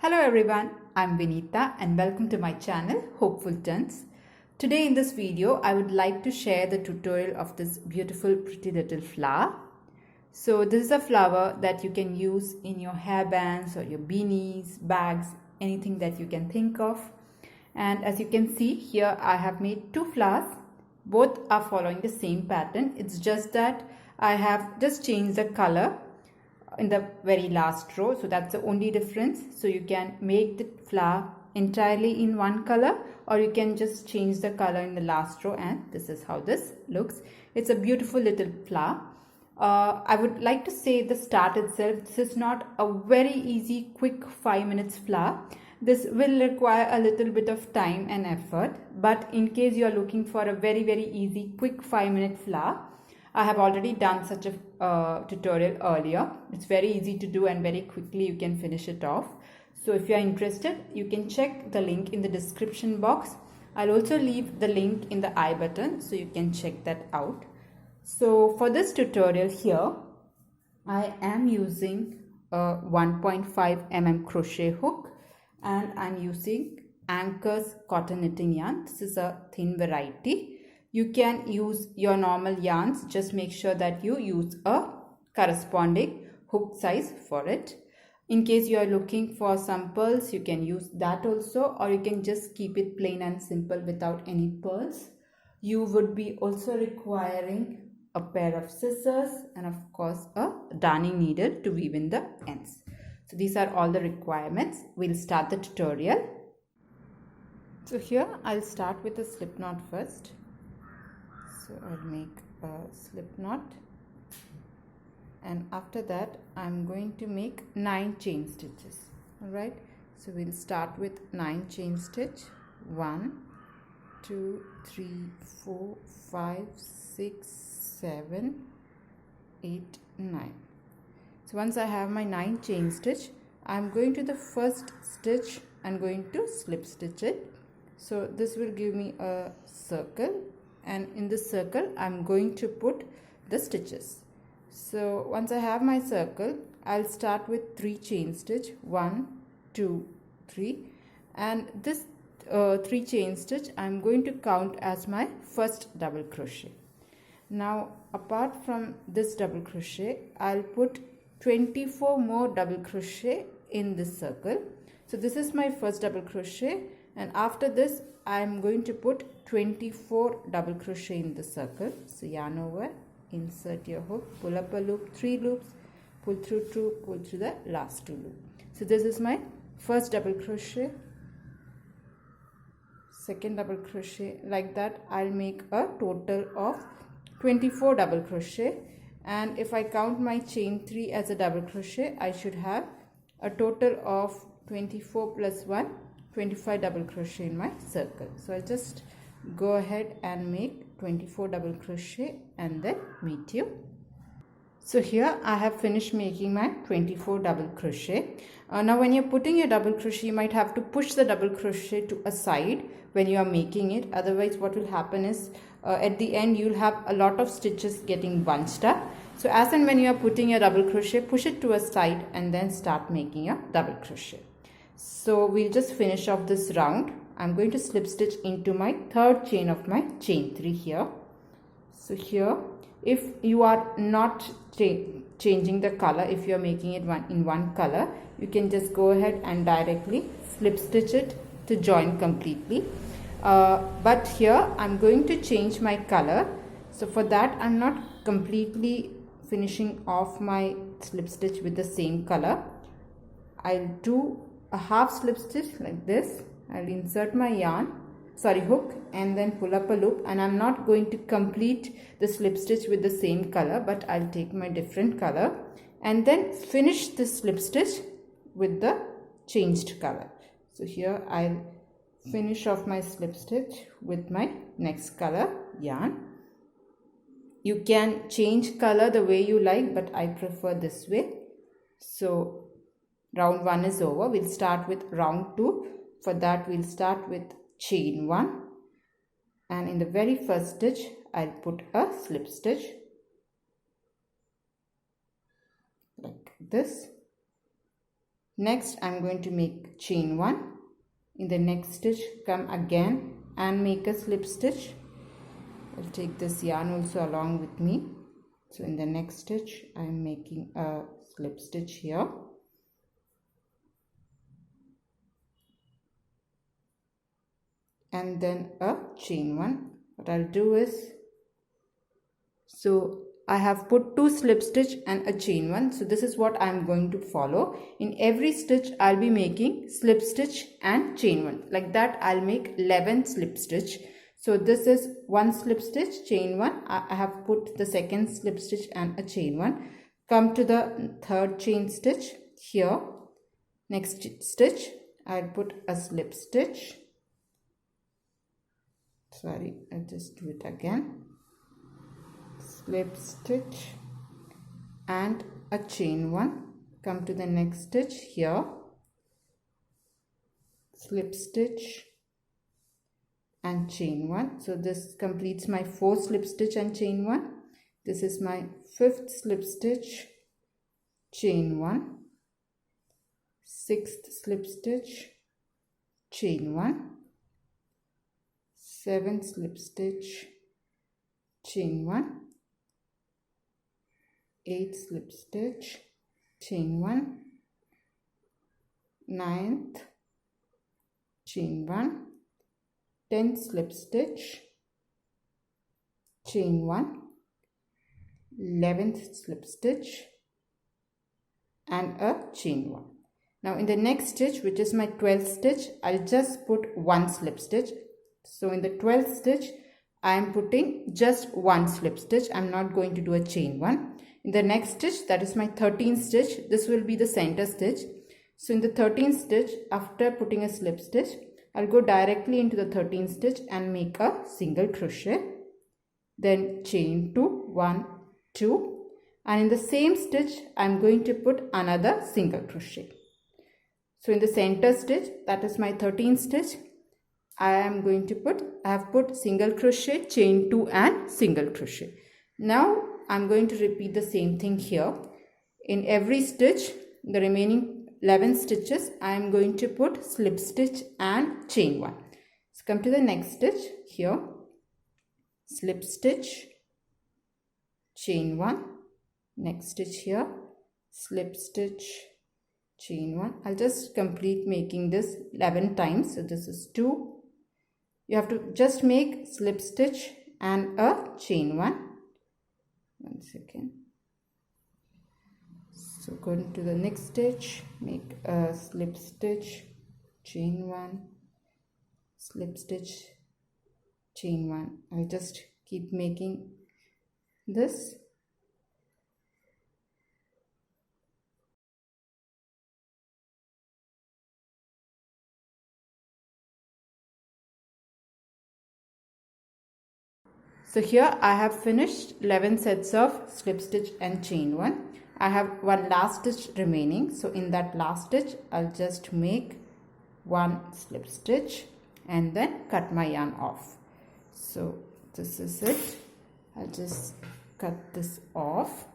Hello everyone, I'm Vinita and welcome to my channel Hopeful Turns. Today in this video I would like to share the tutorial of this beautiful pretty little flower. So this is a flower that you can use in your hairbands or your beanies, bags, anything that you can think of. And as you can see here I have made two flowers. Both are following the same pattern. It's just that I have just changed the color in the very last row, so that's the only difference. So you can make the flower entirely in one color, or you can just change the color in the last row, and this is how this looks. It's a beautiful little flower. I would like to say the start itself, this is not a very easy quick 5 minutes flower. This will require a little bit of time and effort, but in case you are looking for a very easy quick 5-minute flower, I have already done such a tutorial earlier. It's very easy to do and very quickly you can finish it off. So if you are interested, you can check the link in the description box. I'll also leave the link in the I button so you can check that out. So for this tutorial here, I am using a 1.5 mm crochet hook and I'm using Anchor's cotton knitting yarn. This is a thin variety. You can use your normal yarns, just make sure that you use a corresponding hook size for it. In case you are looking for some pearls, you can use that also, or you can just keep it plain and simple without any pearls. You would be also requiring a pair of scissors and of course a darning needle to weave in the ends. So these are all the requirements. We'll start the tutorial. So here I'll start with a slip knot first. So I'll make a slip knot, and after that I'm going to make 9 chain stitches. Alright, so we'll start with 9 chain stitch. 1 2 3 4 5 6 7 8 9. So once I have my 9 chain stitch, I'm going to the first stitch and going to slip stitch it. So this will give me a circle, and in this circle I'm going to put the stitches. So once I have my circle, I'll start with 3 chain stitch. 1 2 3, and this 3 chain stitch I'm going to count as my first double crochet. Now apart from this double crochet, I'll put 24 more double crochet in this circle. So this is my first double crochet, and after this I'm going to put 24 double crochet in the circle. So yarn over, insert your hook, pull up a loop, 3 loops, pull through 2, pull through the last 2 loops. So this is my first double crochet, second double crochet. Like that I'll make a total of 24 double crochet, and if I count my chain 3 as a double crochet, I should have a total of 24 plus 1, 25 double crochet in my circle. So I'll just go ahead and make 24 double crochet and then meet you. So here I have finished making my 24 double crochet. Now when you're putting your double crochet, you might have to push the double crochet to a side when you are making it. Otherwise what will happen is at the end you'll have a lot of stitches getting bunched up. So as and when you are putting your double crochet, push it to a side and then start making your double crochet. So we'll just finish off this round. I'm going to slip stitch into my third chain of my chain 3 here. So here, if you are not changing the color, if you are making it in one color, you can just go ahead and directly slip stitch it to join completely. But here I'm going to change my color. So for that I'm not completely finishing off my slip stitch with the same color. I'll do a half slip stitch like this. I'll insert my hook, and then pull up a loop, and I'm not going to complete the slip stitch with the same color, but I'll take my different color and then finish this slip stitch with the changed color. So here I'll finish off my slip stitch with my next color yarn. You can change color the way you like, but I prefer this way. So round 1 is over. We'll start with round 2. For that we'll start with chain 1, and in the very first stitch I'll put a slip stitch like this. Next I'm going to make chain 1. In the next stitch come again and make a slip stitch. I'll take this yarn also along with me. So in the next stitch I'm making a slip stitch here. And then a chain 1. What I'll do is, so I have put 2 slip stitch and a chain 1. So this is what I am going to follow. In every stitch I'll be making slip stitch and chain 1. Like that I'll make 11 slip stitch. So this is 1 slip stitch, chain 1. I have put the second slip stitch and a chain 1. Come to the third chain stitch here. Next stitch I'll put a slip stitch. Sorry, I'll just do it again. Slip stitch and a chain 1. Come to the next stitch here. Slip stitch and chain 1. So this completes my 4th slip stitch and chain 1. This is my 5th slip stitch, chain 1. 6th slip stitch, chain 1. 7th slip stitch, chain 1. 8th slip stitch, chain 1. 9th, chain 1. 10th slip stitch, chain 1. 11th slip stitch and a chain 1. Now in the next stitch, which is my 12th stitch, I'll just put 1 slip stitch. So in the 12th stitch I am putting just 1 slip stitch. I'm not going to do a chain 1. In the next stitch, that is my 13th stitch, this will be the center stitch. So in the 13th stitch, after putting a slip stitch, I'll go directly into the 13th stitch and make a single crochet. Then chain 2, 1, 2, and in the same stitch I'm going to put another single crochet. So in the center stitch, that is my 13th stitch, I have put single crochet, chain 2 and single crochet. Now I'm going to repeat the same thing here. In every stitch, the remaining 11 stitches, I am going to put slip stitch and chain 1. So come to the next stitch here, slip stitch, chain 1, next stitch here, slip stitch, chain 1. I'll just complete making this 11 times. So this is 2. You have to just make slip stitch and a chain 1. 1 second. So go to the next stitch, make a slip stitch, chain 1, slip stitch, chain 1. I just keep making this. So here I have finished 11 sets of slip stitch and chain 1. I have one last stitch remaining. So in that last stitch, I'll just make 1 slip stitch and then cut my yarn off. So this is it. I'll just cut this off.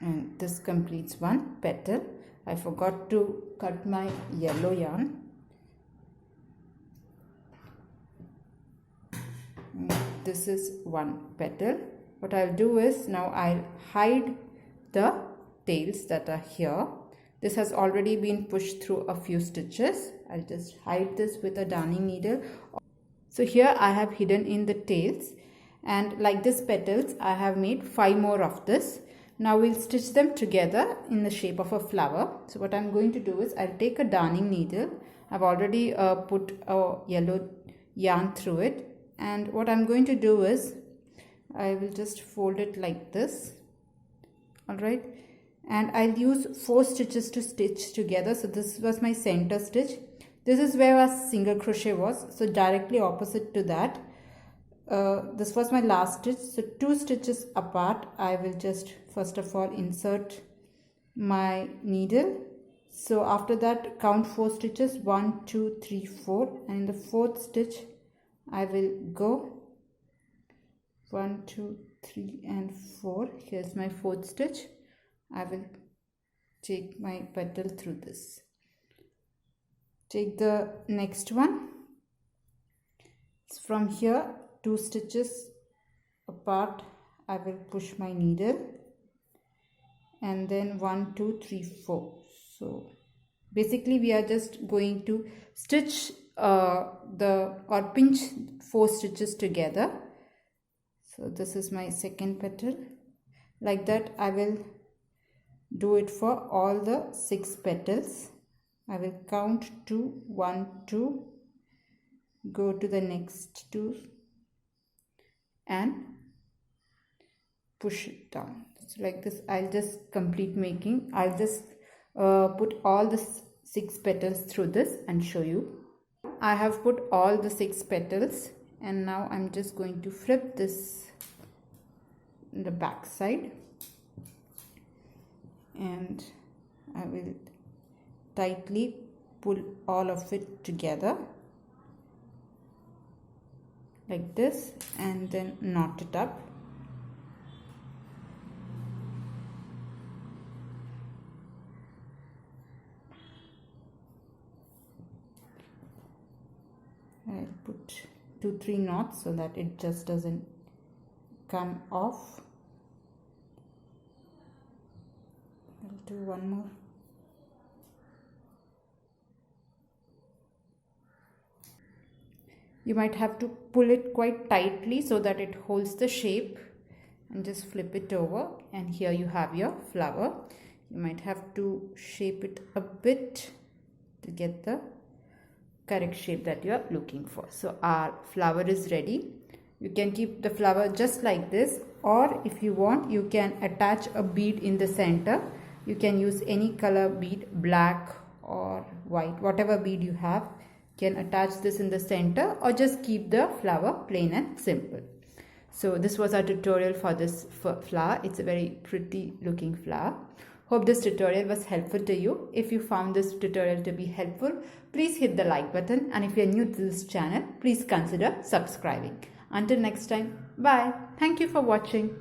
And this completes 1 petal. I forgot to cut my yellow yarn. This is 1 petal. What I'll do is, now I'll hide the tails that are here. This has already been pushed through a few stitches. I'll just hide this with a darning needle. So here I have hidden in the tails, and like this petals, I have made 5 more of this. Now we'll stitch them together in the shape of a flower. So what I'm going to do is, I'll take a darning needle. I've already put a yellow yarn through it. And what I'm going to do is, I will just fold it like this. Alright. And I'll use 4 stitches to stitch together. So this was my center stitch. This is where our single crochet was. So directly opposite to that. This was my last stitch. So 2 stitches apart, I will just first of all insert my needle. So after that, count 4 stitches, 1, 2, 3, 4, and in the 4th stitch I will go 1, 2, 3 and 4. Here's my 4th stitch. I will take my petal through this. Take the next one. From here, 2 stitches apart, I will push my needle, and then 1 2 3 4. So basically we are just going to stitch or pinch 4 stitches together. So this is my second petal. Like that I will do it for all the 6 petals. I will count 2, 1 2, go to the next 2 and push it down. So like this I'll just complete making. I'll just put all the 6 petals through this and show you. I have put all the 6 petals, and now I'm just going to flip this in the back side, and I will tightly pull all of it together like this, and then knot it up. I'll put 2-3 knots so that it just doesn't come off. I'll do one more. You might have to pull it quite tightly so that it holds the shape, and just flip it over, and here you have your flower. You might have to shape it a bit to get the correct shape that you are looking for. So our flower is ready. You can keep the flower just like this, or if you want, you can attach a bead in the center. You can use any color bead, black or white, whatever bead you have. You can attach this in the center, or just keep the flower plain and simple. So this was our tutorial for this flower. It's a very pretty looking flower. Hope this tutorial was helpful to you. If you found this tutorial to be helpful, please hit the like button, and if you are new to this channel, please consider subscribing. Until next time, bye. Thank you for watching.